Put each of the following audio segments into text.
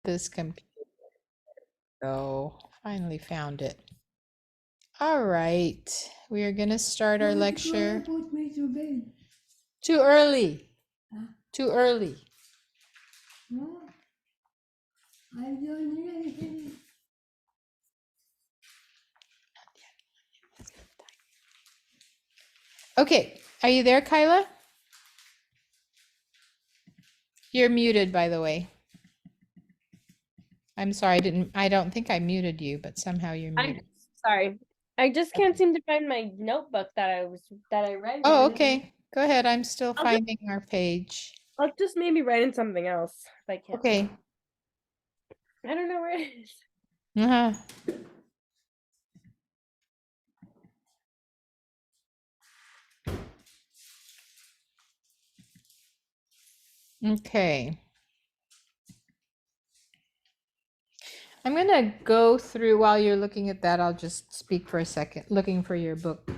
this computer. Oh, finally found it. All right, we are going to start our lecture. Put me to bed. Too early. Huh? Too early. No, I don't need anything. Okay, are you there, Kyla? You're muted, by the way. I'm sorry, I don't think I muted you, but somehow you're muted. Sorry. I just can't seem to find my notebook that I read. Oh, okay. Go ahead. I'm still finding our page. I'll just maybe write in something else if I can't. Okay. I don't know where it is. Uh-huh. Okay. I'm going to go through, while you're looking at that, I'll just speak for a second, looking for your book.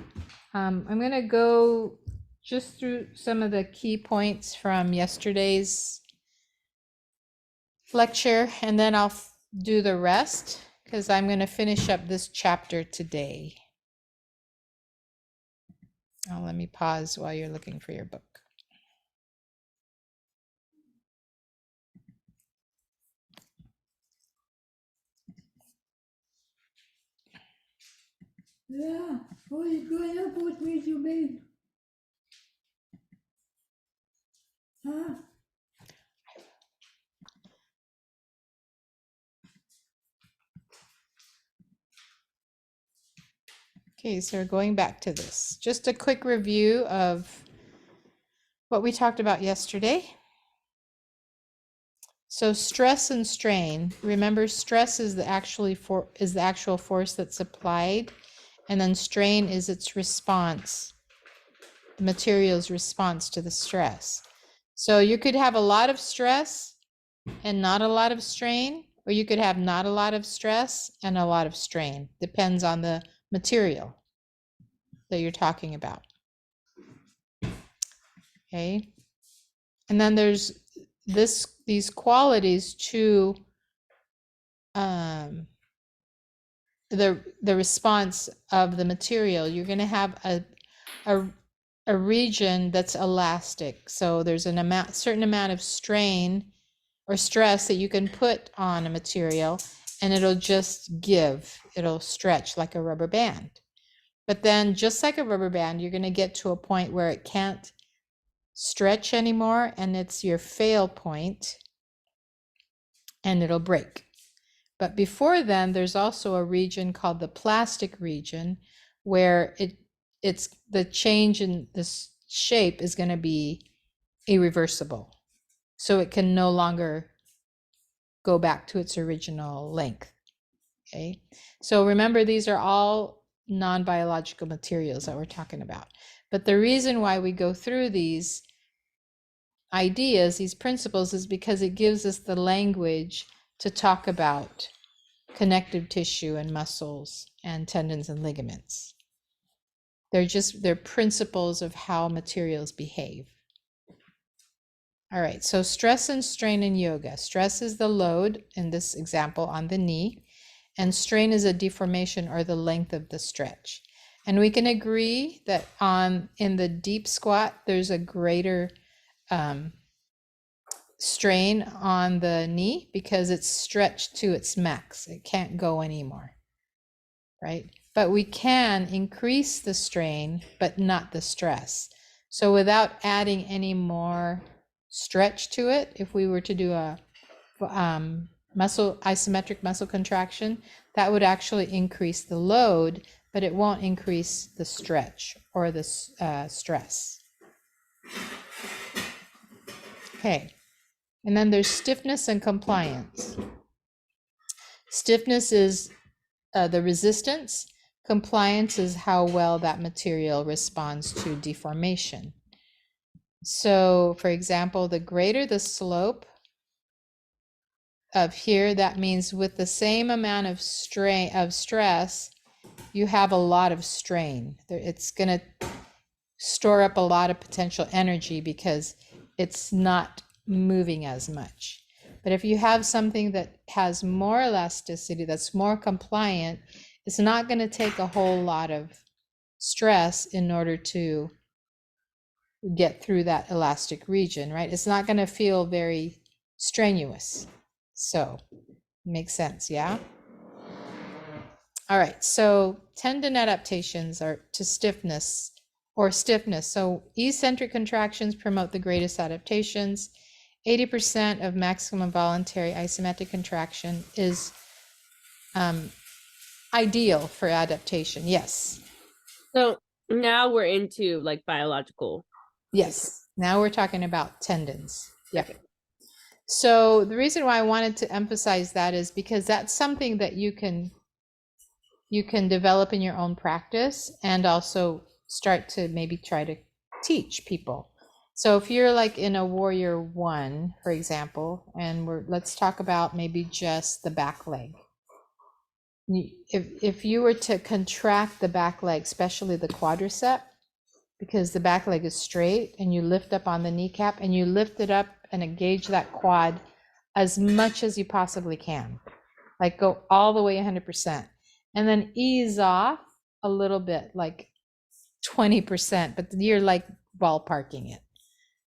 I'm going to go just through some of the key points from yesterday's lecture, and then I'll do the rest because I'm going to finish up this chapter today. Oh, let me pause while you're looking for your book. Yeah, oh, you're gonna put me to bed. Huh? Okay, so going back to this, just a quick review of what we talked about yesterday. So stress and strain, remember stress is the actual force that's applied, and then strain is its response, the material's response to the stress. So you could have a lot of stress and not a lot of strain, or you could have not a lot of stress and a lot of strain. Depends on the material that you're talking about. Okay. And then there's these qualities to the response of the material. You're going to have a region that's elastic. So there's certain amount of strain or stress that you can put on a material and it'll just give, it'll stretch like a rubber band. But then just like a rubber band, you're going to get to a point where it can't stretch anymore and it's your fail point and it'll break. But before then, there's also a region called the plastic region where it's the change in this shape is going to be irreversible. So it can no longer go back to its original length. Okay. So remember, these are all non-biological materials that we're talking about. But the reason why we go through these ideas, these principles, is because it gives us the language to talk about connective tissue and muscles and tendons and ligaments. They're principles of how materials behave. All right, so stress and strain in yoga. Stress is the load, in this example, on the knee, and strain is a deformation or the length of the stretch. And we can agree that in the deep squat, there's a greater strain on the knee because it's stretched to its max. It can't go anymore, right? But we can increase the strain, but not the stress. So without adding any more stretch to it, if we were to do a isometric muscle contraction, that would actually increase the load, but it won't increase the stretch or the stress. Okay. And then there's stiffness and compliance. Stiffness is the resistance. Compliance is how well that material responds to deformation. So, for example, the greater the slope of here, that means with the same amount of stress, you have a lot of strain. It's going to store up a lot of potential energy because it's not moving as much. But if you have something that has more elasticity, that's more compliant, it's not going to take a whole lot of stress in order to get through that elastic region, right? It's not going to feel very strenuous. So, makes sense, yeah? All right, so tendon adaptations are to stiffness or stiffness. So eccentric contractions promote the greatest adaptations. 80% of maximum voluntary isometric contraction is ideal for adaptation. Yes. So now we're into like biological. Yes. Now we're talking about tendons. Yeah. Okay. So the reason why I wanted to emphasize that is because that's something that you can develop in your own practice and also start to maybe try to teach people. So if you're like in a warrior 1, for example, and let's talk about maybe just the back leg. If you were to contract the back leg, especially the quadricep, because the back leg is straight, and you lift up on the kneecap and you lift it up and engage that quad as much as you possibly can, like go all the way 100%, and then ease off a little bit, like 20%, but you're like ballparking it,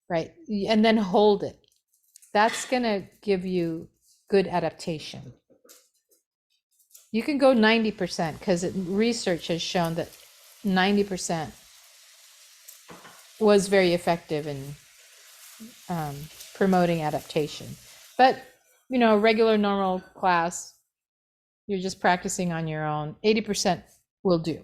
right? And then hold it. That's going to give you good adaptation. You can go 90% because research has shown that 90% was very effective in promoting adaptation. But, you know, a regular normal class, you're just practicing on your own, 80% will do.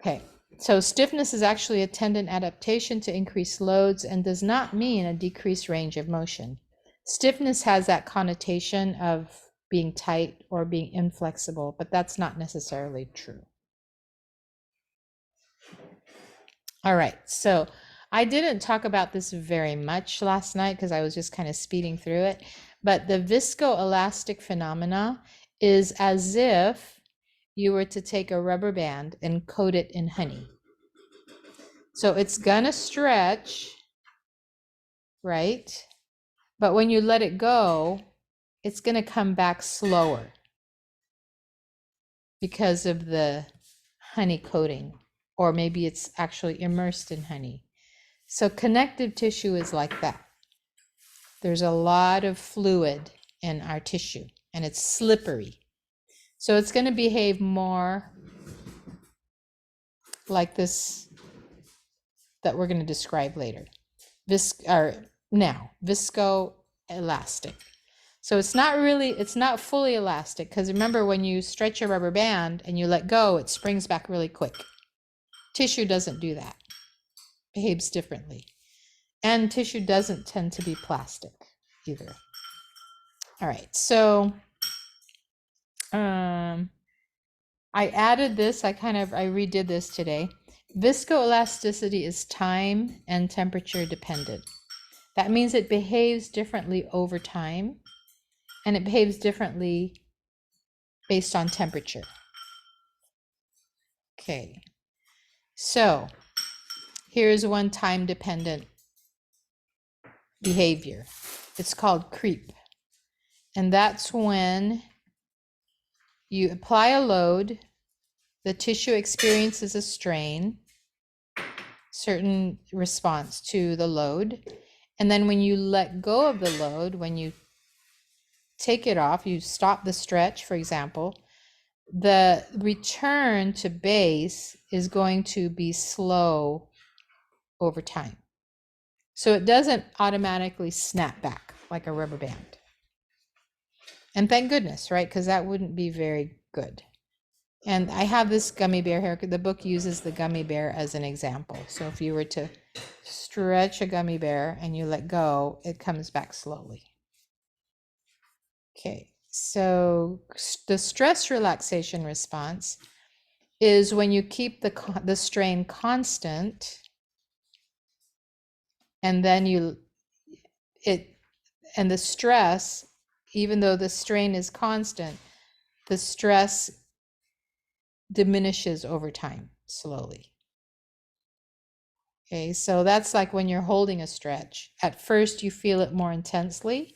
Okay, so stiffness is actually a tendon adaptation to increase loads and does not mean a decreased range of motion. Stiffness has that connotation of being tight or being inflexible, but that's not necessarily true. All right, so I didn't talk about this very much last night because I was just kind of speeding through it, but the viscoelastic phenomena is as if you were to take a rubber band and coat it in honey. So it's gonna stretch, right? But when you let it go, it's gonna come back slower because of the honey coating, or maybe it's actually immersed in honey. So connective tissue is like that. There's a lot of fluid in our tissue and it's slippery. So it's going to behave more like this that we're going to describe later. Viscoelastic. So it's not fully elastic, because remember, when you stretch a rubber band and you let go, it springs back really quick. Tissue doesn't do that. Behaves differently. And tissue doesn't tend to be plastic either. All right, so I added this, I redid this today. Viscoelasticity is time and temperature dependent. That means it behaves differently over time, and it behaves differently based on temperature. Okay, so here's one time dependent behavior. It's called creep. And that's when you apply a load, the tissue experiences a strain, certain response to the load. And then when you let go of the load, when you take it off, you stop the stretch, for example, the return to base is going to be slow over time. So it doesn't automatically snap back like a rubber band. And thank goodness, right? Because that wouldn't be very good. And I have this gummy bear here. The book uses the gummy bear as an example. So if you were to stretch a gummy bear and you let go, it comes back slowly. Okay, so the stress relaxation response is when you keep the strain constant, and then and the stress, even though the strain is constant, the stress diminishes over time slowly. Okay, so that's like when you're holding a stretch. At first, you feel it more intensely,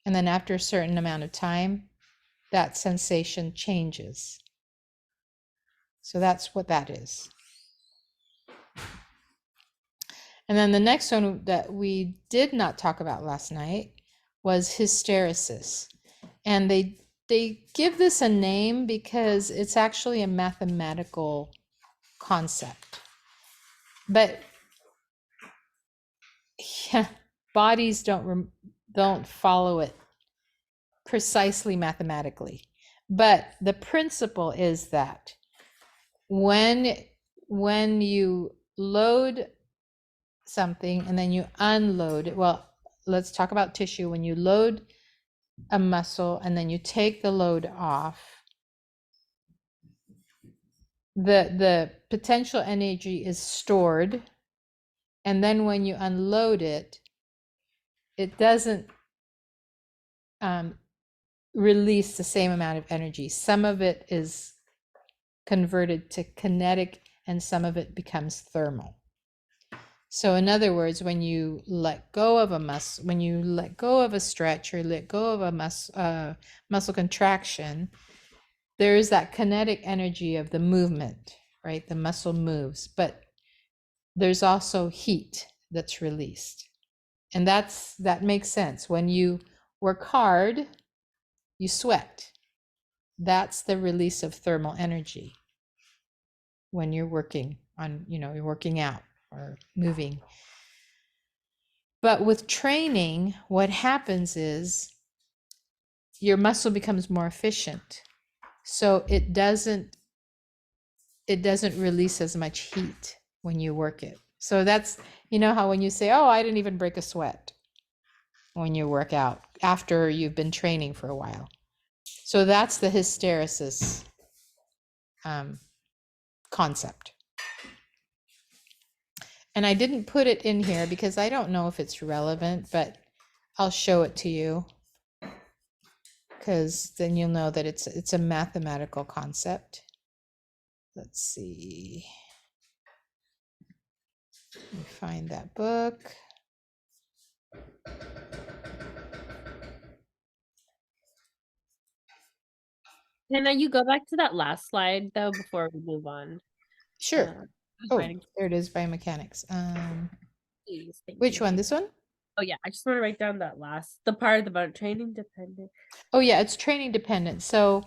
and then after a certain amount of time, that sensation changes. So that's what that is. And then the next one that we did not talk about last night was hysteresis. And they give this a name because it's actually a mathematical concept. But yeah, bodies don't follow it precisely mathematically. But the principle is that when you load something and then you unload it, well, let's talk about tissue. When you load a muscle and then you take the load off, the potential energy is stored, and then when you unload it, it doesn't release the same amount of energy. Some of it is converted to kinetic and some of it becomes thermal. So in other words, when you let go of a muscle, when you let go of a stretch or let go of a muscle contraction, there is that kinetic energy of the movement, right? The muscle moves, but there's also heat that's released. And that makes sense. When you work hard, you sweat. That's the release of thermal energy when you're working on, you're working out or moving. But with training, what happens is your muscle becomes more efficient. So it doesn't release as much heat when you work it. So that's, how when you say, oh, I didn't even break a sweat when you work out after you've been training for a while. So that's the hysteresis concept. And I didn't put it in here because I don't know if it's relevant, but I'll show it to you because then you'll know that it's a mathematical concept. Let's see. Let me find that book. Can you go back to that last slide though before we move on? Sure. Oh, writing. there it is, biomechanics. Please, thank Which you. one? This one? Oh yeah, I just want to write down the part about training dependent. Oh yeah, it's training dependent. So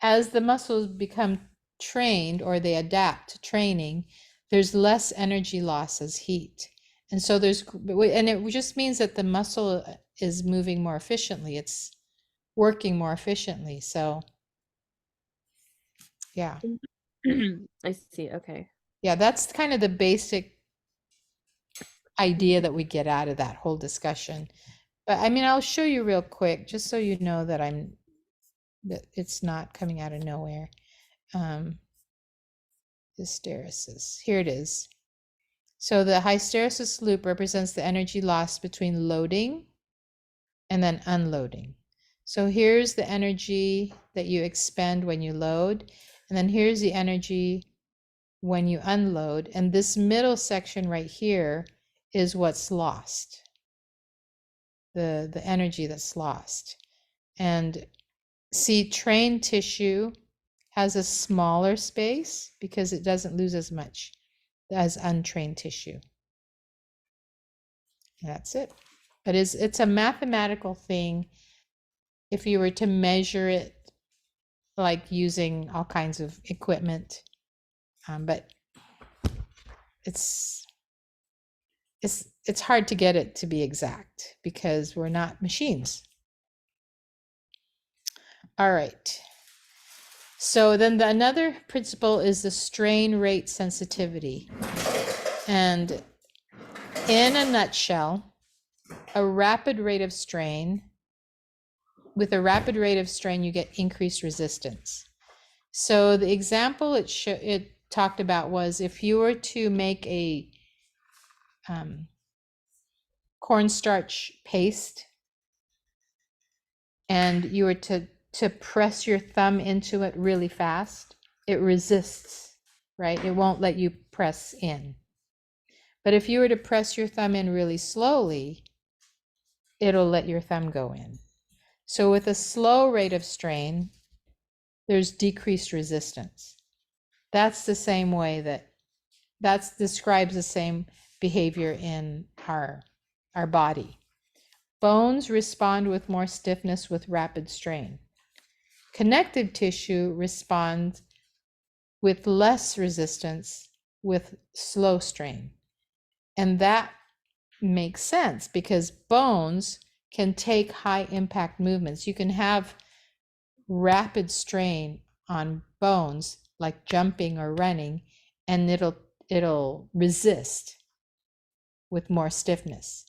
as the muscles become trained or they adapt to training, there's less energy loss as heat. And so and it just means that the muscle is moving more efficiently. It's working more efficiently. So yeah. I see. Okay. Yeah, that's kind of the basic idea that we get out of that whole discussion. But I mean, I'll show you real quick, just so you know that that it's not coming out of nowhere. Hysteresis. Here it is. So the hysteresis loop represents the energy lost between loading and then unloading. So here's the energy that you expend when you load, and then here's the energy when you unload. And this middle section right here is what's lost, the energy that's lost. And see, trained tissue has a smaller space because it doesn't lose as much as untrained tissue. That's it. But it's a mathematical thing. If you were to measure it, like using all kinds of equipment, but it's hard to get it to be exact because we're not machines. All right. So then another principle is the strain rate sensitivity. And in a nutshell, with a rapid rate of strain, you get increased resistance. So the example it talked about was if you were to make a cornstarch paste and you were to press your thumb into it really fast, it resists, right? It won't let you press in. But if you were to press your thumb in really slowly, it'll let your thumb go in. So with a slow rate of strain, there's decreased resistance. That's the same way that describes the same behavior in our body. Bones respond with more stiffness with rapid strain. Connective tissue responds with less resistance with slow strain. And that makes sense because bones can take high impact movements. You can have rapid strain on bones like jumping or running, and it'll resist with more stiffness.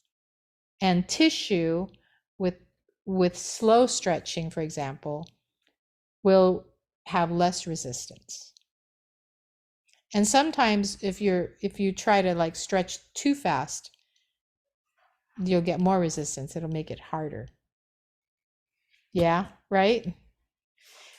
And tissue with slow stretching, for example, will have less resistance. And sometimes if you try to like stretch too fast, you'll get more resistance. It'll make it harder. Yeah, right?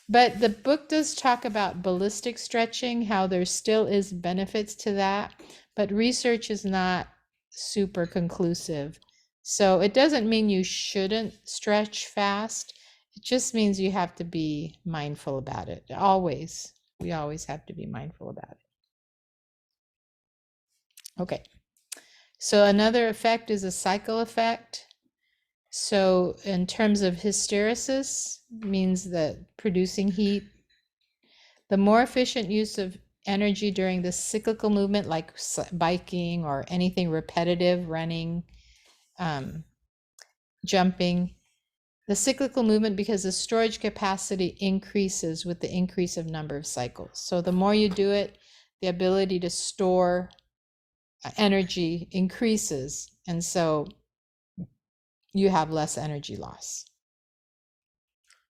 But the book does talk about ballistic stretching, how there still is benefits to that, but research is not super conclusive. So it doesn't mean you shouldn't stretch fast. It just means you have to be mindful about it. Always. We always have to be mindful about it. Okay. So another effect is a cycle effect. So in terms of hysteresis, means that producing heat. The more efficient use of energy during the cyclical movement, like biking or anything repetitive, running, jumping, the cyclical movement, because the storage capacity increases with the increase of number of cycles. So the more you do it, the ability to store energy increases. And so you have less energy loss.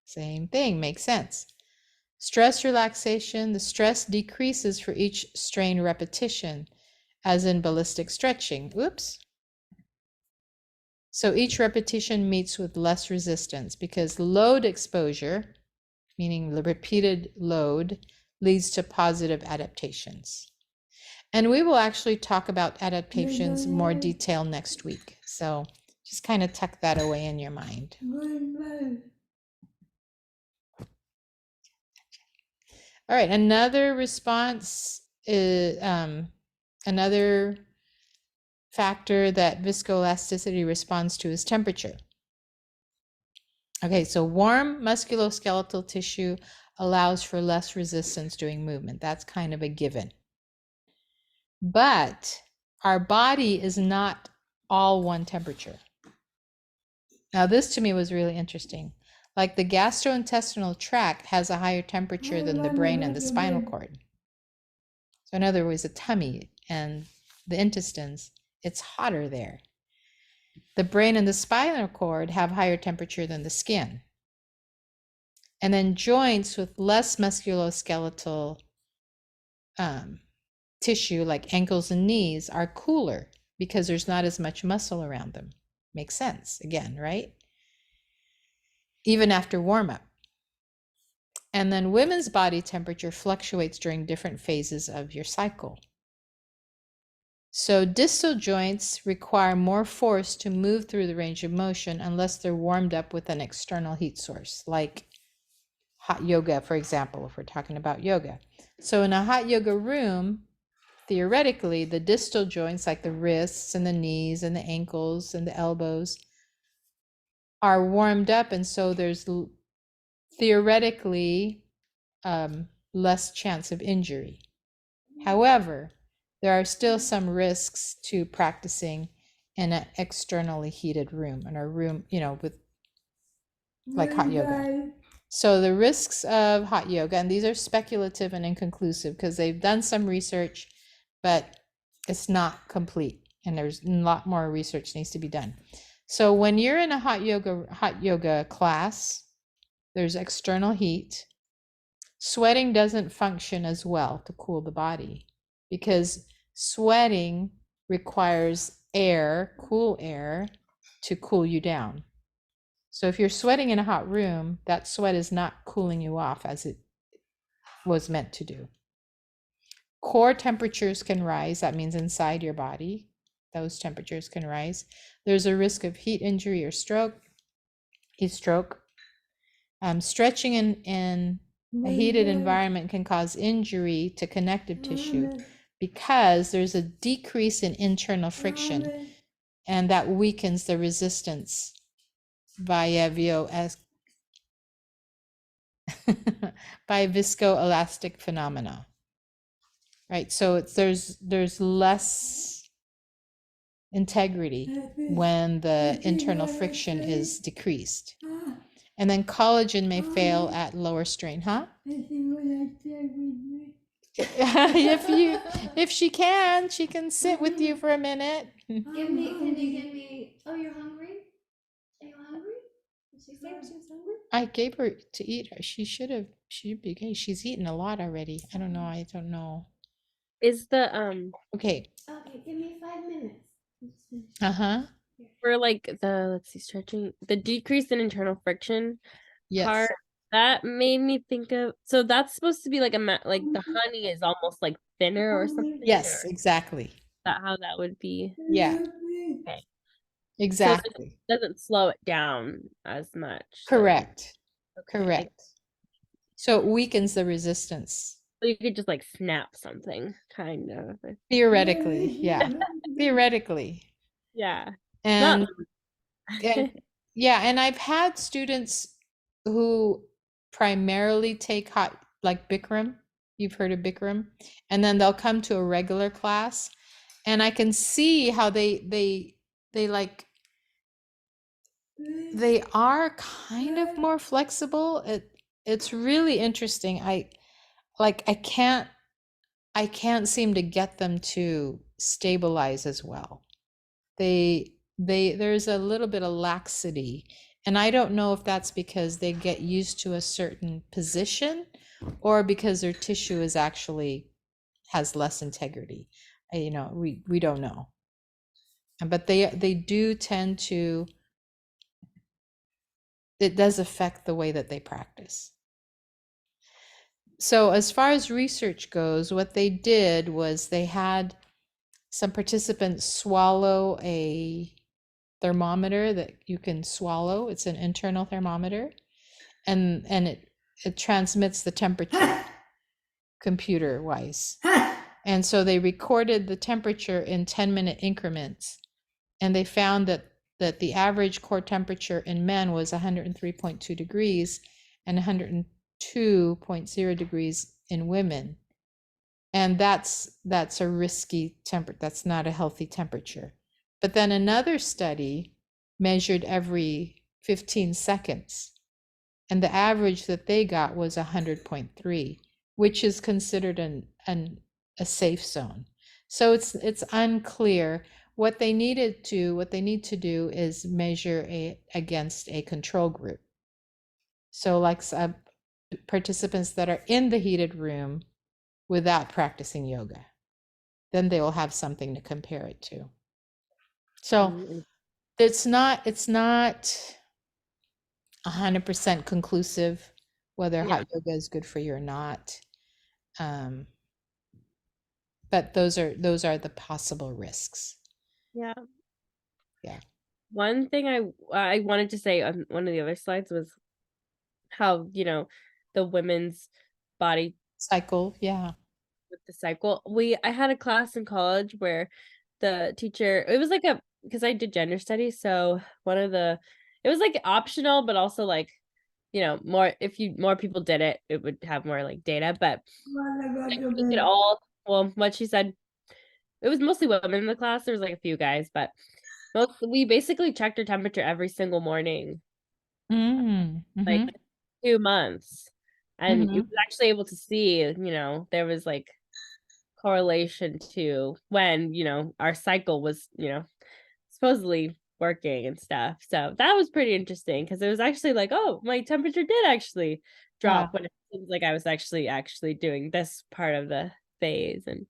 Same thing, makes sense. Stress relaxation, the stress decreases for each strain repetition, as in ballistic stretching. Oops. So each repetition meets with less resistance because load exposure, meaning the repeated load, leads to positive adaptations. And we will actually talk about adaptations in more detail next week. So just kind of tuck that away in your mind. All right, another response is another factor that viscoelasticity responds to is temperature. Okay, so warm musculoskeletal tissue allows for less resistance during movement. That's kind of a given. But our body is not all one temperature. Now, this to me was really interesting. Like the gastrointestinal tract has a higher temperature than the brain and the spinal cord. So in other words, the tummy and the intestines, it's hotter there. The brain and the spinal cord have higher temperature than the skin. And then joints with less musculoskeletal tissue, like ankles and knees, are cooler because there's not as much muscle around them. Makes sense, again, right? Even after warm-up. And then women's body temperature fluctuates during different phases of your cycle. So distal joints require more force to move through the range of motion unless they're warmed up with an external heat source, like hot yoga, for example, if we're talking about yoga. So in a hot yoga room, theoretically, the distal joints, like the wrists and the knees and the ankles and the elbows, are warmed up, and so there's theoretically less chance of injury. However, there are still some risks to practicing in an externally heated room, in a room, with like hot yoga. So the risks of hot yoga, and these are speculative and inconclusive because they've done some research, but it's not complete, and there's a lot more research needs to be done. So when you're in a hot yoga class, there's external heat. Sweating doesn't function as well to cool the body because sweating requires air, cool air, to cool you down. So if you're sweating in a hot room, that sweat is not cooling you off as it was meant to do. Core temperatures can rise, that means inside your body, those temperatures can rise. There's a risk of heat injury or heat stroke. Stretching in a heated environment can cause injury to connective tissue because there's a decrease in internal friction, and that weakens the resistance via by viscoelastic phenomena. Right, so there's less integrity when the internal friction is decreased. And then collagen may fail at lower strain, huh? If she can sit with you for a minute. Can you give me? Oh, you're hungry? Are you hungry? Did she say she was hungry? I gave her to eat. She'd be okay. She's eaten a lot already. I don't know. Is the Okay. Okay, give me 5 minutes. Uh-huh. for like the let's see, stretching the decrease in internal friction Yes. part, that made me think of, so that's supposed to be like like the honey is almost like thinner or something. Yes, or is exactly. that how that would be? Yeah. Okay. Exactly. So it doesn't slow it down as much. Correct. Okay. Correct. So it weakens the resistance. So you could just like snap something, kind of. Theoretically, yeah. Theoretically. Yeah. And, Not and I've had students who primarily take like Bikram. You've heard of Bikram, and then they'll come to a regular class, and I can see how they like they are kind of more flexible. It's really interesting. I can't seem to get them to stabilize as well. There's a little bit of laxity, and I don't know if that's because they get used to a certain position or because their tissue is actually has less integrity. We don't know. But they do tend to, it does affect the way that they practice. So as far as research goes, what they did was they had some participants swallow a thermometer that you can swallow. It's an internal thermometer, and it transmits the temperature computer wise. And so they recorded the temperature in 10-minute increments, and they found that the average core temperature in men was 103.2 degrees and 102.0 degrees in women. And that's a risky temperature. That's not a healthy temperature. But then another study measured every 15 seconds, and the average that they got was 100.3, which is considered a safe zone. So it's unclear. What they need to do is measure against a control group. So like participants that are in the heated room without practicing yoga, then they will have something to compare it to. So it's not 100% conclusive whether hot yoga is good for you or not. But those are the possible risks. Yeah. Yeah. One thing I wanted to say on one of the other slides was how, the women's body cycle, yeah. With the cycle. I had a class in college where the teacher, it was like because I did gender studies, so it was like optional, but also like, more, if more people did it, it would have more like data, but we could all, well, what she said, it was mostly women in the class. There was like a few guys, but we basically checked her temperature every single morning, like 2 months. And it was actually able to see, there was like correlation to when, our cycle was, supposedly working and stuff. So that was pretty interesting because it was actually like, oh, my temperature did actually drop when it seems like I was actually doing this part of the phase. And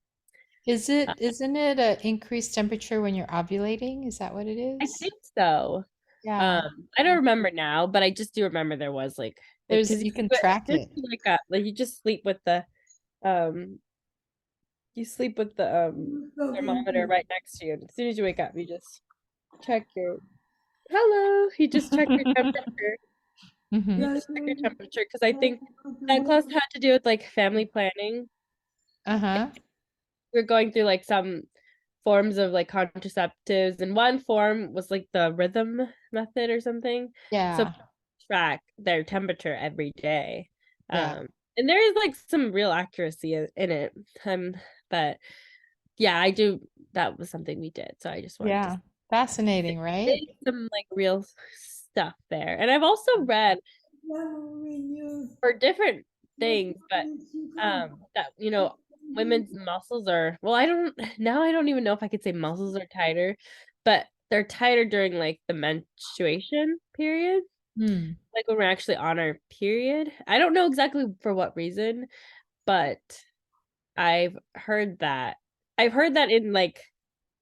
isn't it an increased temperature when you're ovulating? Is that what it is? I think so. Yeah. I don't remember now, but I just do remember there was like, you can track it. like you just sleep with the You sleep with the thermometer right next to you. And as soon as you wake up, you just check your hello. You just check your temperature. Mhm. You just check your temperature because I think that class had to do with like family planning. Uh-huh. We're going through like some forms of like contraceptives, and one form was like the rhythm method or something. So Yeah. track their temperature every day. Yeah. And there is like some real accuracy in it. But yeah, I do. That was something we did. So I just wanted to Yeah. Fascinating, right? say some like real stuff there. And I've also read for different things, but that women's muscles are well, I don't even know if I could say muscles are tighter, but they're tighter during like the menstruation period, Hmm. like when we're actually on our period. I don't know exactly for what reason, but I've heard that. I've heard that in like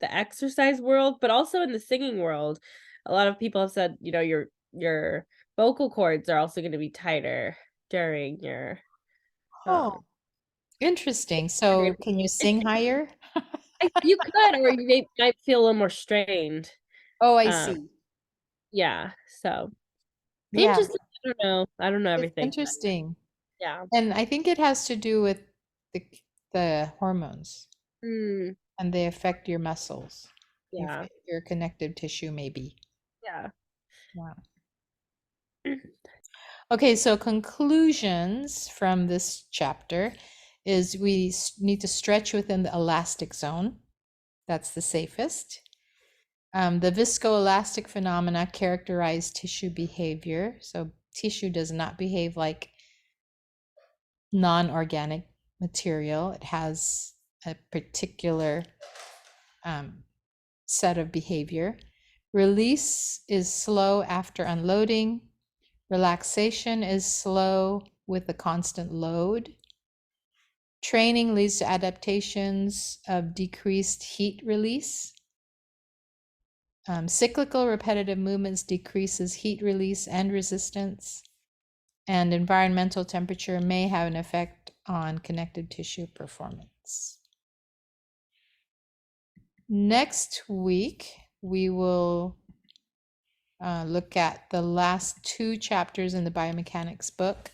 the exercise world, but also in the singing world. A lot of people have said, your vocal cords are also going to be tighter during your um Oh, interesting. So can you sing higher? you could, or you might feel a little more strained. Oh, I Um see. yeah, so Yeah, interesting. I don't know it's everything, but interesting. yeah. And I think it has to do with the the hormones, Mm, and they affect your muscles, yeah. your connective tissue maybe. Yeah. Wow. Okay, so conclusions from this chapter is we need to stretch within the elastic zone. That's the safest. The viscoelastic phenomena characterize tissue behavior. So tissue does not behave like non-organic material. It has a particular set of behavior. Release is slow after unloading. Relaxation is slow with a constant load. Training leads to adaptations of decreased heat release. Cyclical repetitive movements decreases heat release and resistance. And environmental temperature may have an effect on connective tissue performance. Next week, we will look at the last two chapters in the biomechanics book.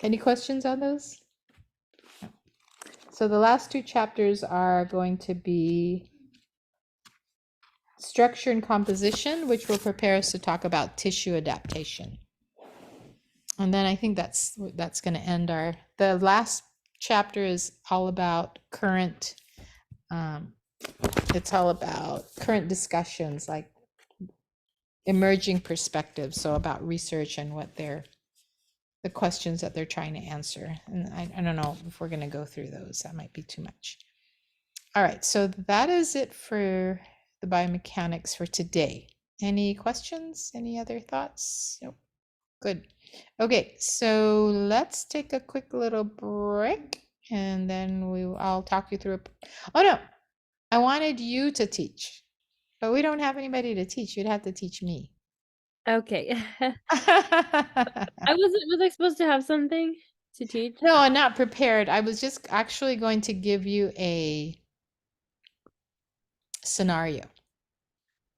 Any questions on those? So the last two chapters are going to be structure and composition, which will prepare us to talk about tissue adaptation. And then I think that's going to end the last chapter is all about current, it's all about current discussions, like emerging perspectives. So about research and the questions that they're trying to answer. And I don't know if we're going to go through those. That might be too much. All right, so that is it for the biomechanics for today. Any questions? Any other thoughts? Nope. Good. Okay, so let's take a quick little break and then I'll talk you through. Oh no, I wanted you to teach, but we don't have anybody to teach. You'd have to teach me. Okay. Was I supposed to have something to teach? No, I'm not prepared. I was just actually going to give you a scenario.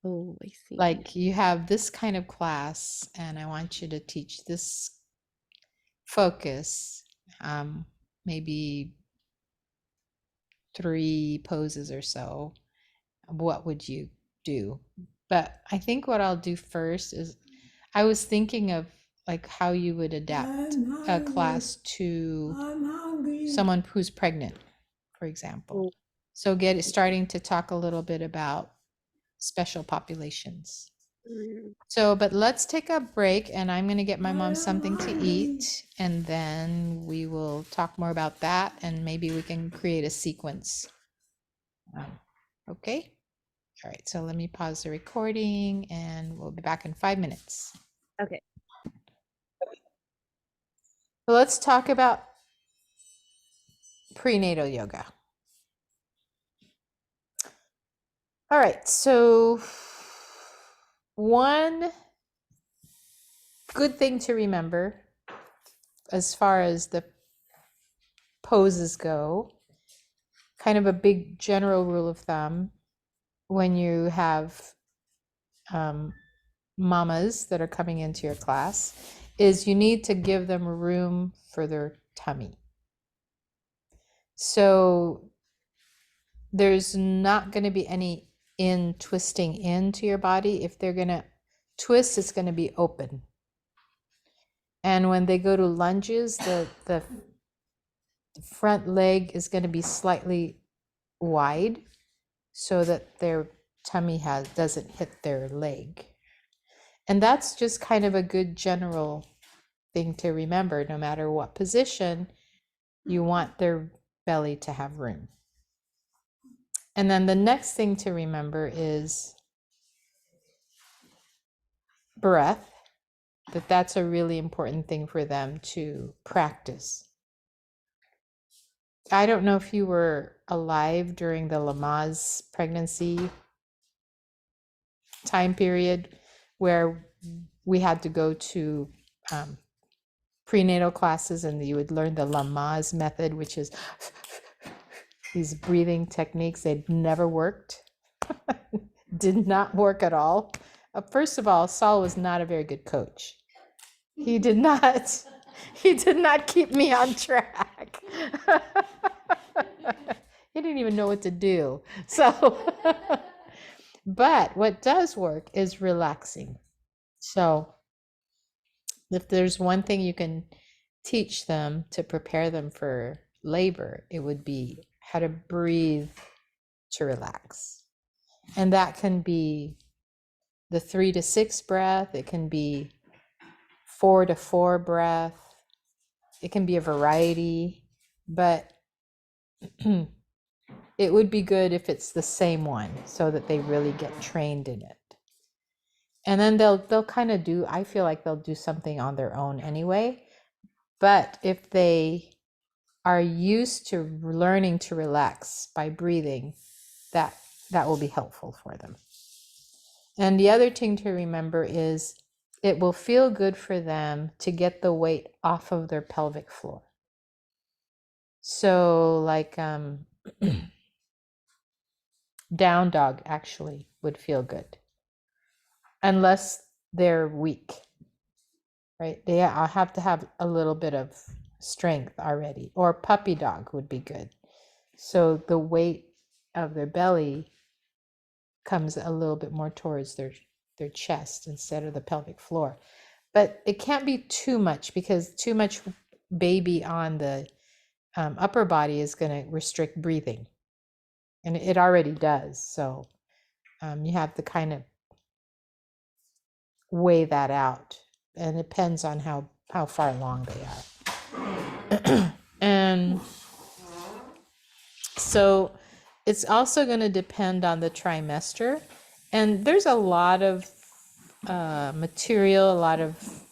Oh, I see. Like you have this kind of class, and I want you to teach this focus, maybe 3 poses or so. What would you do? But I think what I'll do first is I was thinking of like how you would adapt a class to someone who's pregnant, for example. Oh, So starting to talk a little bit about special populations. mm, So, but let's take a break and I'm going to get my mom something to eat and then we will talk more about that and maybe we can create a sequence. Okay. All right. So let me pause the recording and we'll be back in 5 minutes. okay. So let's talk about prenatal yoga. All right. So one good thing to remember as far as the poses go kind of a big general rule of thumb when you have mamas that are coming into your class is you need to give them room for their tummy. So there's not going to be any twisting into your body. If they're going to twist, it's going to be open. And when they go to lunges, the front leg is going to be slightly wide so that their tummy doesn't hit their leg. And that's just kind of a good general thing to remember. No matter what position, you want their belly to have room. And then the next thing to remember is breath, that's a really important thing for them to practice. I don't know if you were alive during the Lamaze pregnancy time period where we had to go to prenatal classes and you would learn the Lamaze method, which is these breathing techniques. They'd never worked, did not work at all. First of all, Saul was not a very good coach. He did not keep me on track. He didn't even know what to do. So, but what does work is relaxing. So if there's one thing you can teach them to prepare them for labor, it would be how to breathe to relax. And that can be the 3 to 6 breath. It can be 4 to 4 breath. It can be a variety, but it would be good if it's the same one so that they really get trained in it. And then they'll kind of do, I feel like they'll do something on their own anyway. But if they are used to learning to relax by breathing, that will be helpful for them. And the other thing to remember is it will feel good for them to get the weight off of their pelvic floor. So like down dog actually would feel good, unless they're weak, right? They have to have a little bit of strength already, or puppy dog would be good. So the weight of their belly comes a little bit more towards their chest instead of the pelvic floor. But it can't be too much, because too much baby on the upper body is going to restrict breathing. And it already does. So you have to kind of weigh that out. And it depends on how far along they are. And so it's also going to depend on the trimester. And there's a lot of material, a lot of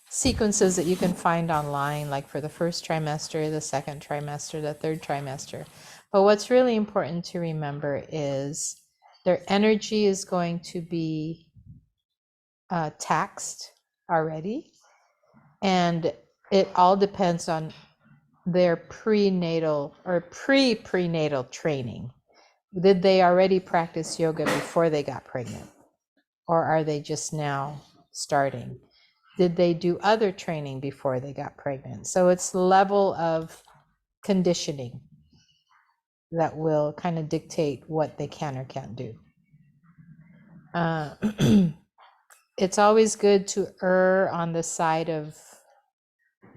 sequences that you can find online, like for the first trimester, the second trimester, the third trimester. But what's really important to remember is their energy is going to be taxed already. And it all depends on their prenatal or pre-prenatal training. Did they already practice yoga before they got pregnant? Or are they just now starting? Did they do other training before they got pregnant? So it's level of conditioning that will kind of dictate what they can or can't do. It's always good to err on the side of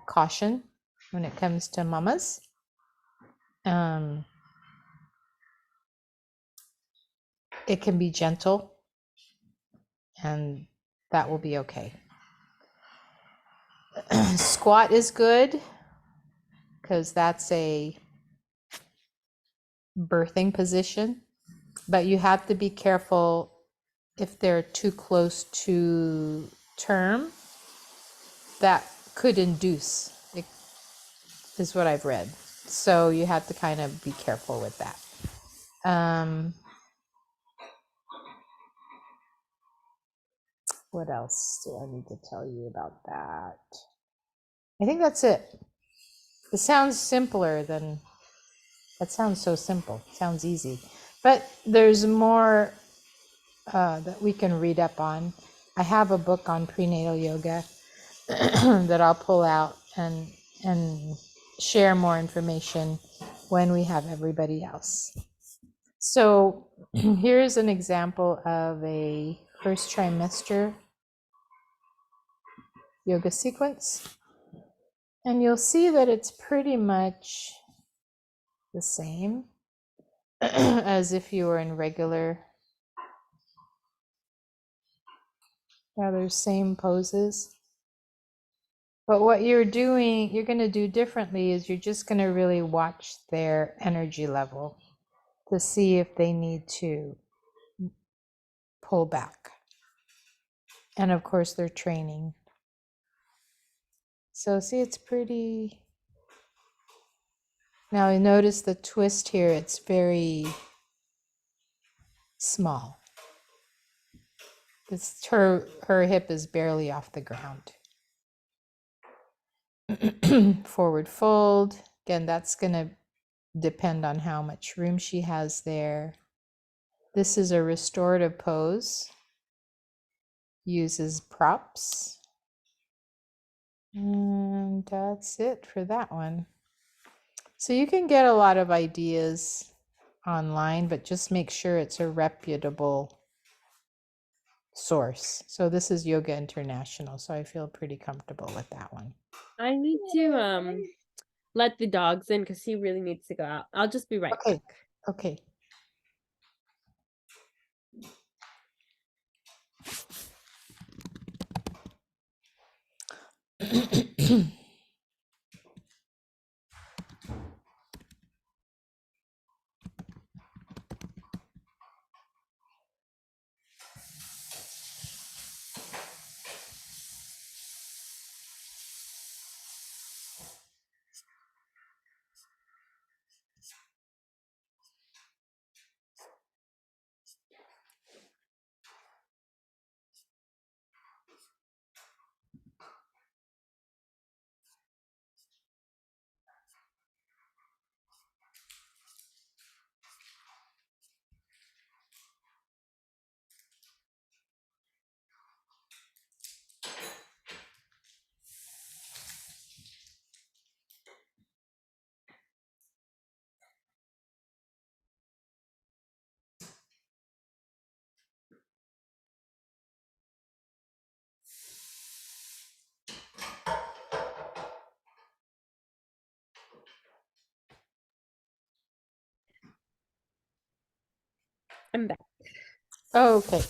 caution when it comes to mamas. It can be gentle, and that will be okay. Squat is good because that's a birthing position, but you have to be careful if they're too close to term. That could induce, is what I've read. So you have to kind of be careful with that. What else do I need to tell you about that? I think that's it. It sounds simpler than That sounds so simple. Sounds easy. But there's more that we can read up on. I have a book on prenatal yoga that I'll pull out and share more information when we have everybody else. So here's an example of a first trimester yoga sequence. And you'll see that it's pretty much the same as if you were in regular, rather same poses. But what you're doing, you're going to do differently is you're just going to really watch their energy level to see if they need to pull back. And of course, they're training. So see, it's pretty. Now you notice the twist here, it's very small. It's her hip is barely off the ground. Forward fold. Again, that's going to depend on how much room she has there. This is a restorative pose. Uses props. And that's it for that one. So you can get a lot of ideas online, but just make sure it's a reputable source. So this is Yoga International, so I feel pretty comfortable with that one. I need to let the dogs in because he really needs to go out. I'll just be right back. Okay. I'm back. Okay.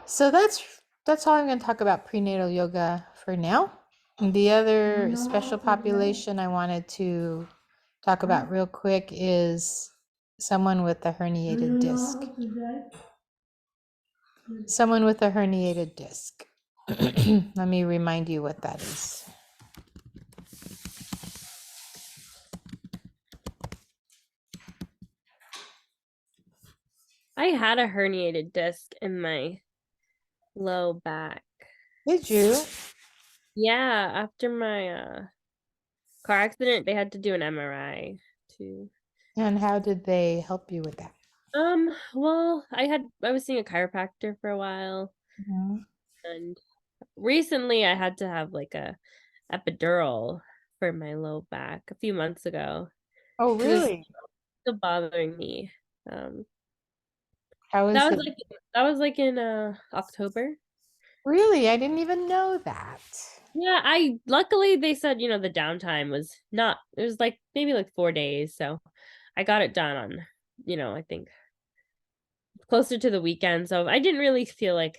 So that's all I'm going to talk about prenatal yoga for now. And the other special population I wanted to talk about real quick is someone with a herniated disc. Someone with a herniated disc. Let me remind you what that is. I had a herniated disc in my low back. Did you? Yeah, after my car accident, they had to do an MRI too. And how did they help you with that? Well, I was seeing a chiropractor for a while, and recently I had to have like a epidural for my low back a few months ago. Oh, 'Cause it's really? still bothering me. Um, How is that it? was like that was like in October. Really? I didn't even know that. Yeah, I luckily they said, the downtime was not it was like maybe like 4 days. So I got it done on, I think closer to the weekend. So I didn't really feel like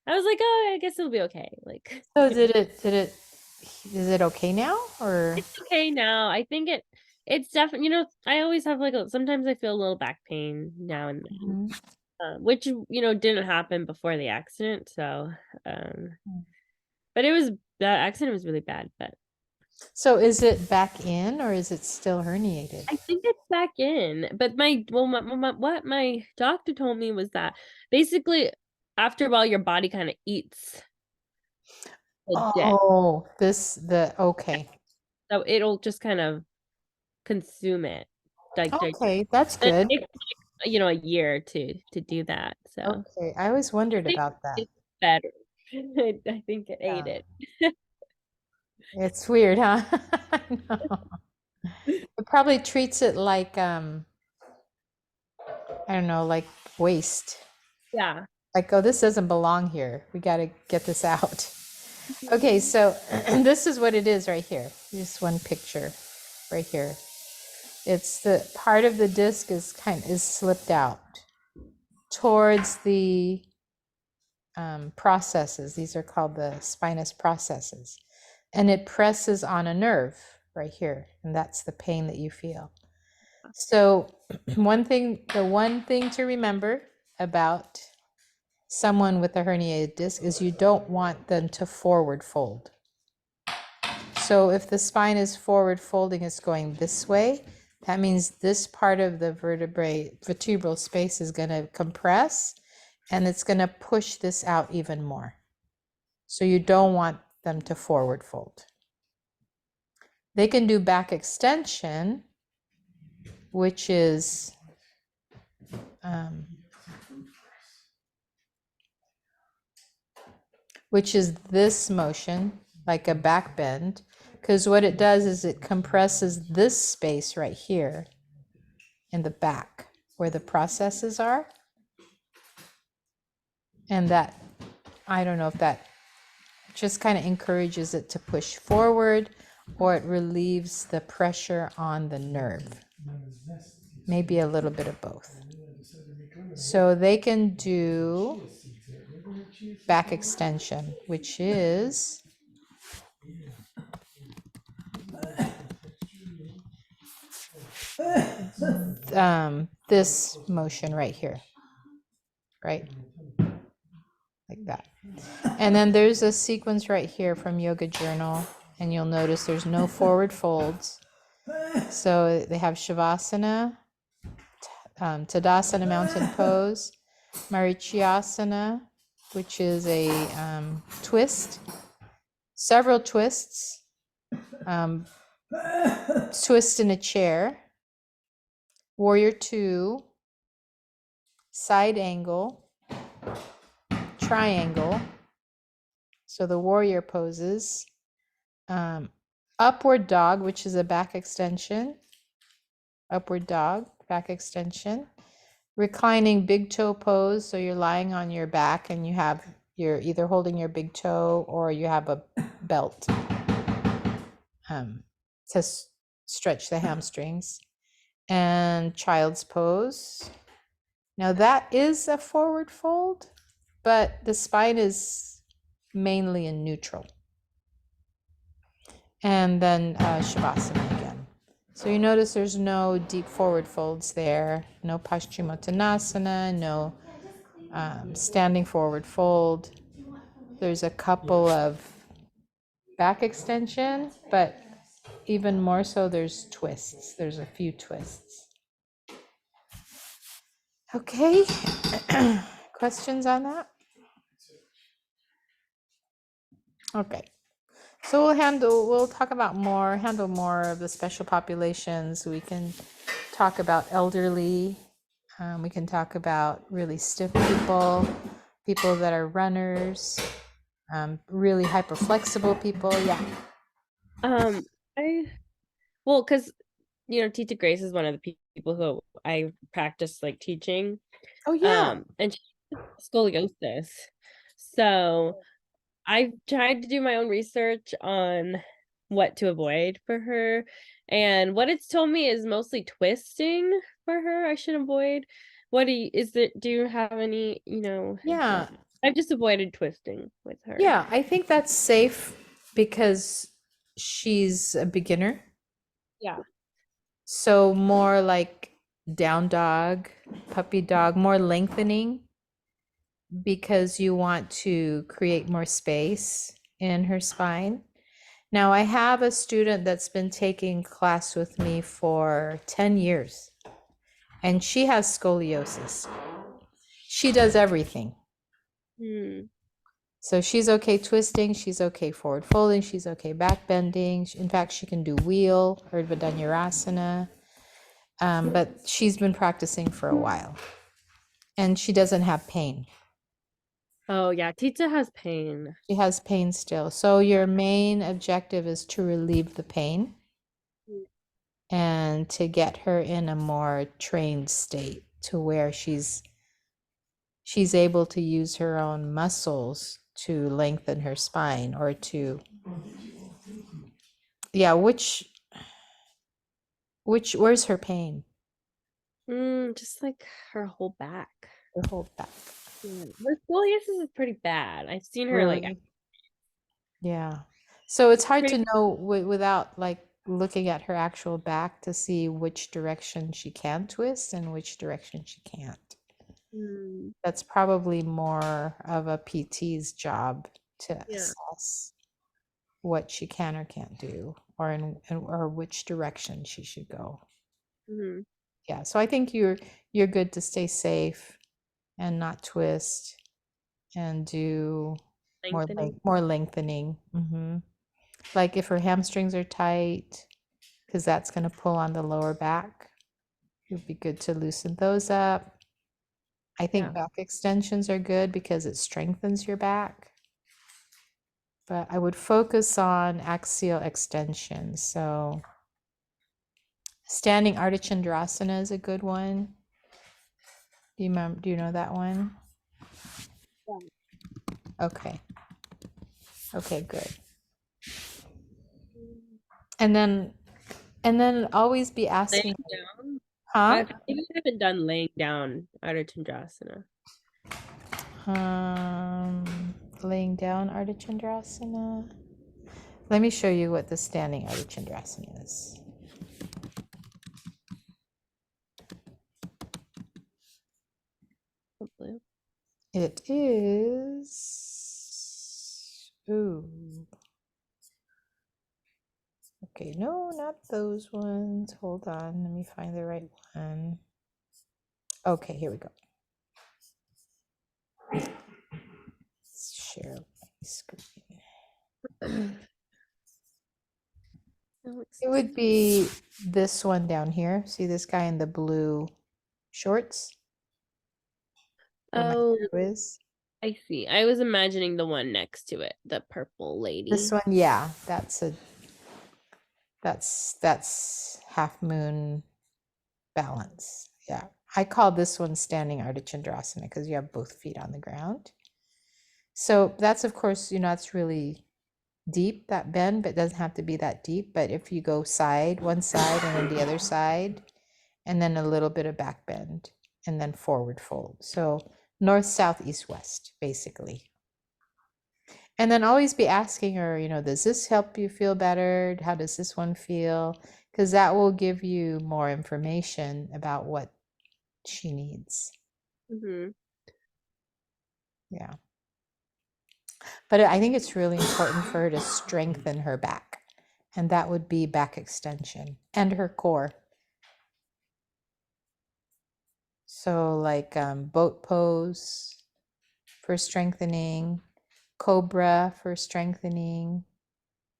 I was like, oh, I guess it'll be okay. Like So is it okay now or? it's okay now. I think it's definitely, I always have like sometimes I feel a little back pain now and then. Mhm. Which didn't happen before the accident. So but the accident was really bad, but So is it back in or is it still herniated? I think it's back in. But what my doctor told me was that basically after a while your body kind of eats the disc. Oh, okay. So it'll just kind of consume it. Like Okay, that's it good. takes like, a year to do that. So Okay, I always I wondered think about that. it's better. I think it ate Yeah. it. It's weird, huh? I know. It probably treats it like I don't know, like waste. Yeah. Like, oh, this doesn't belong here. We got to get this out. Okay, so this is what it is right here. Just one picture right here. It's the part of the disc is slipped out towards the processes. These are called the spinous processes. And it presses on a nerve right here. And that's the pain that you feel. So the one thing to remember about someone with a herniated disc is you don't want them to forward fold. So if the spine is forward folding, it's going this way. That means this part of the vertebral space is going to compress and it's going to push this out even more. So you don't want them to forward fold. They can do back extension, which is this motion, like a back bend, because what it does is it compresses this space right here in the back where the processes are. And that, I don't know if that just kind of encourages it to push forward or it relieves the pressure on the nerve. Maybe a little bit of both. So they can do back extension, which is this motion right here, right? Like that. And then there's a sequence right here from Yoga Journal, and you'll notice there's no forward folds. So they have Shavasana, Tadasana mountain pose, Marichyasana, which is a twist, several twists, twist in a chair, Warrior Two, side angle, triangle. So the warrior poses, upward dog, which is a back extension, upward dog, back extension, reclining big toe pose. So you're lying on your back and you're either holding your big toe or you have a belt to stretch the hamstrings, and child's pose. Now that is a forward fold, but the spine is mainly in neutral. And then Shavasana again. So you notice there's no deep forward folds there, no Paschimottanasana, no standing forward fold. There's a couple of back extension, but even more so there's twists. There's a few twists. Okay, questions on that? Okay. So we'll handle more of the special populations. We can talk about elderly. We can talk about really stiff people, people that are runners, really hyperflexible people. Yeah. Because Tita Grace is one of the people who I practice like teaching. Oh yeah. And she has scoliosis. So I've tried to do my own research on what to avoid for her. And what it's told me is mostly twisting for her I should avoid. Do you have any, Yeah. I've just avoided twisting with her. Yeah, I think that's safe because she's a beginner. Yeah. So more like down dog, puppy dog, more lengthening because you want to create more space in her spine. Now, I have a student that's been taking class with me for 10 years, and she has scoliosis. She does everything. So she's okay twisting, she's okay forward folding, she's okay back bending. In fact, she can do wheel, Urdhva Dhanurasana. But she's been practicing for a while. And she doesn't have pain. Oh yeah, Tita has pain. She has pain still. So your main objective is to relieve the pain and to get her in a more trained state to where she's able to use her own muscles to lengthen her spine or to where's her pain? Just like her whole back. Her whole back. Her scoliosis is pretty bad. I've seen her like Really? Yeah. So it's hard to pretty. know without like looking at her actual back to see which direction she can twist and which direction she can't. Mm, That's probably more of a PT's job to yeah. assess what she can or can't do, or or which direction she should go. Mm-hmm. Yeah. So I think you're good to stay safe and not twist and do Lengthening. more lengthening. Like if her hamstrings are tight, because that's going to pull on the lower back, it would be good to loosen those up. I think Yeah. back extensions are good because it strengthens your back. But I would focus on axial extension. So standing Ardha Chandrasana is a good one. Do you know that one? Okay. Okay, good. And then always be asking, Laying down. huh? I haven't done laying down Ardha Chandrasana. Laying down Ardha Chandrasana. Let me show you what the standing Ardha Chandrasana is. Hopefully. It is. Ooh. Okay, no, not those ones. Hold on, let me find the right one. Okay, here we go. Let's share my screen. It would be this one down here. See this guy in the blue shorts? Where my Oh, arrow is? I see. I was imagining the one next to it, the purple lady. This one, yeah, that's half moon balance. Yeah. I call this one standing Ardha Chandrasana because you have both feet on the ground. So that's, of course, that's really deep, that bend, but it doesn't have to be that deep. But if you go one side and then the other side, and then a little bit of back bend, and then forward fold. So north, south, east, west, basically. And then always be asking her, does this help you feel better? How does this one feel? Because that will give you more information about what she needs. Mm-hmm. Yeah. But I think it's really important for her to strengthen her back. And that would be back extension and her core. So like boat pose for strengthening, cobra for strengthening,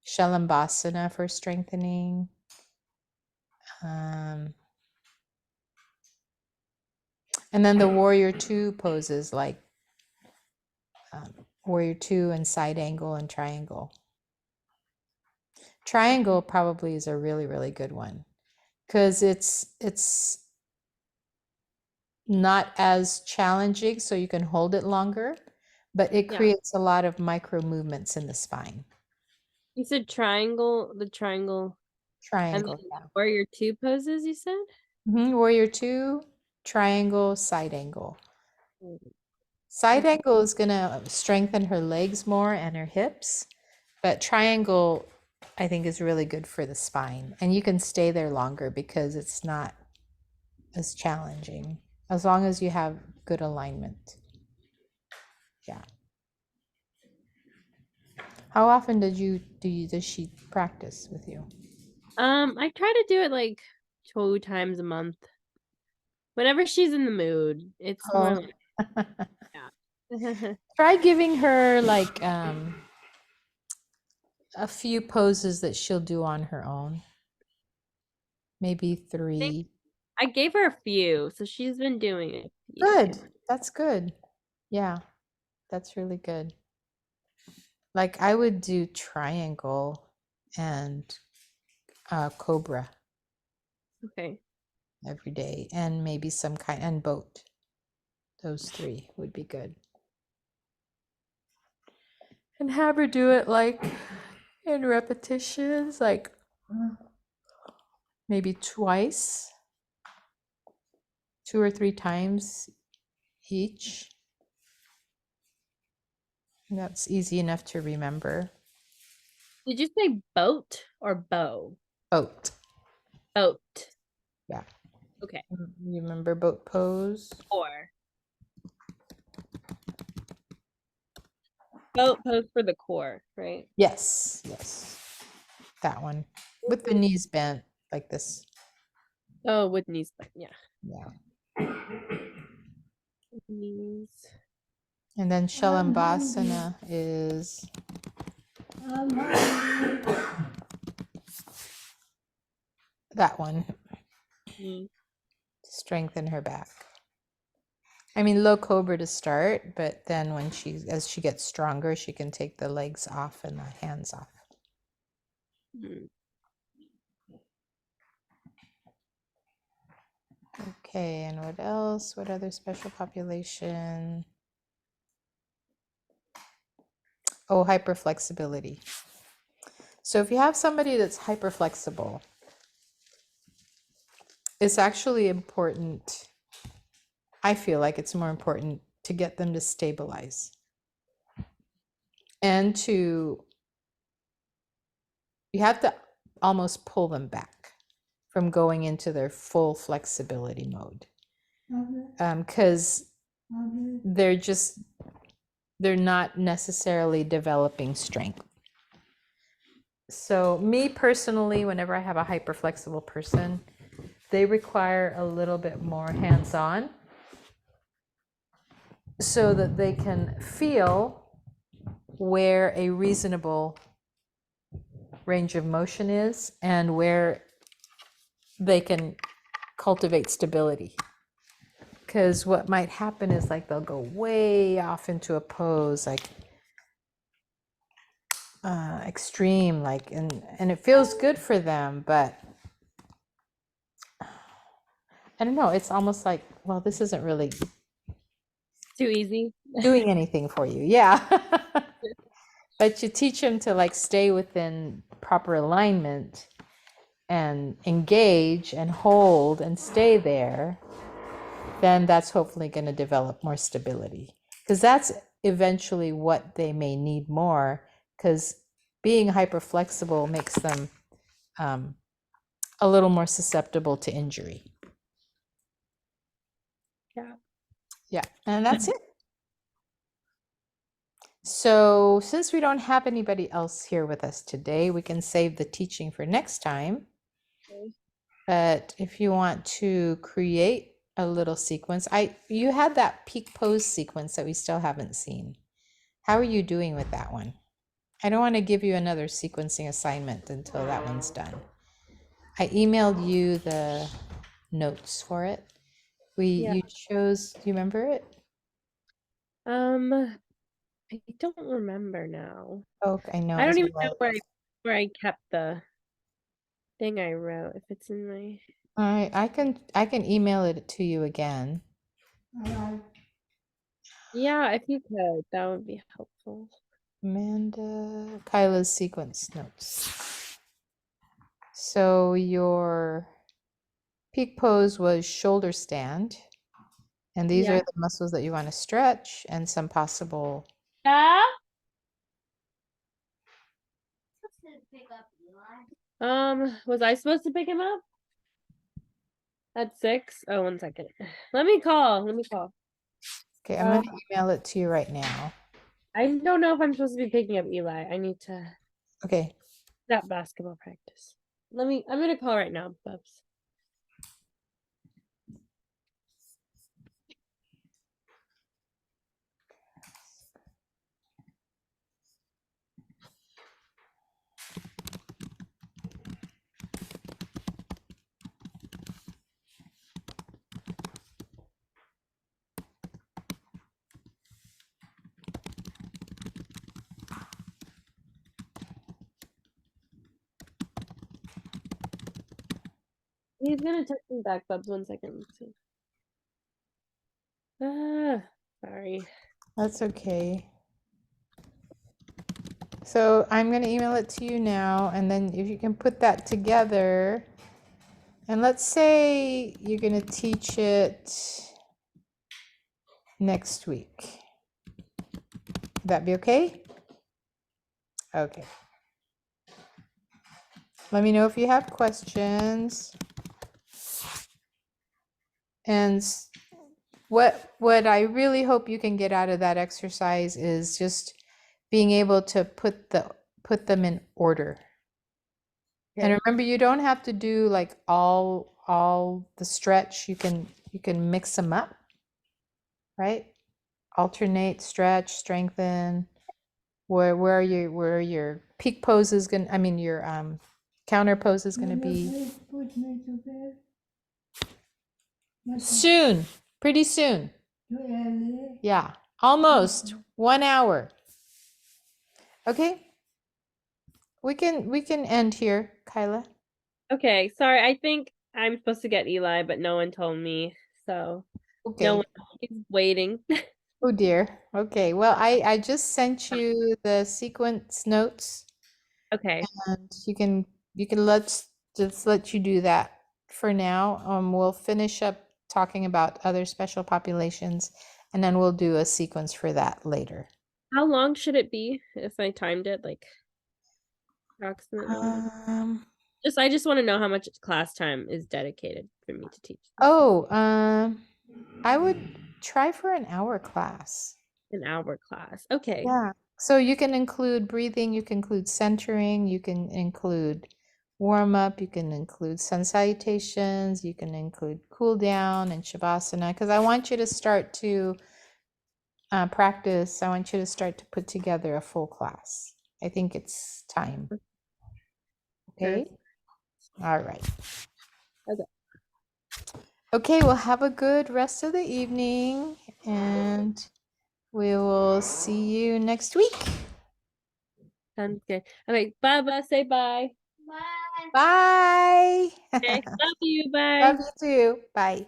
shalambhasana for strengthening. And then the warrior two poses like warrior two and side angle and triangle. Triangle probably is a really, really good one because it's not as challenging, so you can hold it longer, but it creates a lot of micro movements in the spine. You said triangle, the triangle. Triangle, And yeah. warrior two poses, you said? Warrior two, triangle, side angle. Side angle is going to strengthen her legs more and her hips, but triangle, I think, is really good for the spine. And you can stay there longer because it's not as challenging as long as you have good alignment. Yeah. How often does she practice with you? I try to do it like 2 times a month. Whenever she's in the mood. It's more like, yeah. Try giving her like a few poses that she'll do on her own. Maybe 3. I gave her a few, so she's been doing it. Good. That's good. Yeah. That's really good. Like I would do triangle and cobra Okay. every day, and maybe some kind, and boat. Those 3 would be good. And have her do it like in repetitions, like maybe twice, 2 or 3 times each. And that's easy enough to remember. Did you say boat or bow? Boat. Boat. Yeah. Okay. You remember boat pose? Or boat pose for the core, right? Yes. Yes. That one. With the knees bent like this. Oh, with knees, yeah. Yeah. Knees. And then Shalambhasana is that one. Mm. Strengthen her back. I mean, low cobra to start, but then as she gets stronger, she can take the legs off and the hands off. Mm. Okay, and what else? What other special population? Oh, hyperflexibility. So if you have somebody that's hyperflexible, it's actually important. I feel like it's more important to get them to stabilize and you have to almost pull them back from going into their full flexibility mode. Because they're not necessarily developing strength. So me personally, whenever I have a hyperflexible person, they require a little bit more hands-on so that they can feel where a reasonable range of motion is and where they can cultivate stability. Because what might happen is like they'll go way off into a pose, like extreme, like, and it feels good for them, but I don't know, it's almost like, well, this isn't really Too easy. doing anything for you. Yeah. But you teach them to like stay within proper alignment and engage and hold and stay there, then that's hopefully going to develop more stability, because that's eventually what they may need more, because being hyperflexible makes them a little more susceptible to injury. Yeah. Yeah, and that's it. So since we don't have anybody else here with us today, we can save the teaching for next time. Okay. But if you want to create a little sequence, you had that peak pose sequence that we still haven't seen. How are you doing with that one? I don't want to give you another sequencing assignment until that one's done. I emailed you the notes for it. You chose, do you remember it? I don't remember now. Oh, I know. I don't even know where I kept the thing I wrote. If it's in my. All right, I can email it to you again. Yeah, if you could, that would be helpful. Amanda, Kyla's sequence notes. So your peak pose was shoulder stand. And these are the muscles that you want to stretch and some possible. Yeah. Was I supposed to pick him up? At 6? Oh, 1 second. Let me call. Okay, I'm going to email it to you right now. I don't know if I'm supposed to be picking up Eli. I need to. Okay. That basketball practice. I'm gonna call right now, Bubs. He's gonna text me back, Bubs. 1 second. Sorry. That's okay. So I'm going to email it to you now, and then if you can put that together, and let's say you're going to teach it next week. Would that be okay? Okay. Let me know if you have questions. And what I really hope you can get out of that exercise is just being able to put them in order. And Okay. remember, you don't have to do like all the stretch. You can mix them up, right? Alternate, stretch, strengthen. Where are your peak pose is gonna, I mean your counter pose is gonna be soon, pretty soon. Yeah, almost 1 hour. Okay, we can end here, Kyla. Okay. Sorry. I think I'm supposed to get Eli, but no one told me. So no Okay. one is waiting. Oh dear. Okay. Well, I just sent you the sequence notes, Okay. and you can just let you do that for now. We'll finish up talking about other special populations, and then we'll do a sequence for that later. How long should it be if I timed it, like approximately? I just want to know how much class time is dedicated for me to teach this. Oh, I would try for an hour class. An hour class. Okay. Yeah. So you can include breathing, you can include centering, you can include warm up, you can include sun salutations, you can include cool down and shavasana, because I want you to start to practice. I want you to start to put together a full class. I think it's time. Okay. All right. Okay. Okay, well, have a good rest of the evening, and we will see you next week. Sounds good. Okay. Bye. Say bye. Bye. Bye. Okay. Love you. Bye. Love you too. Bye.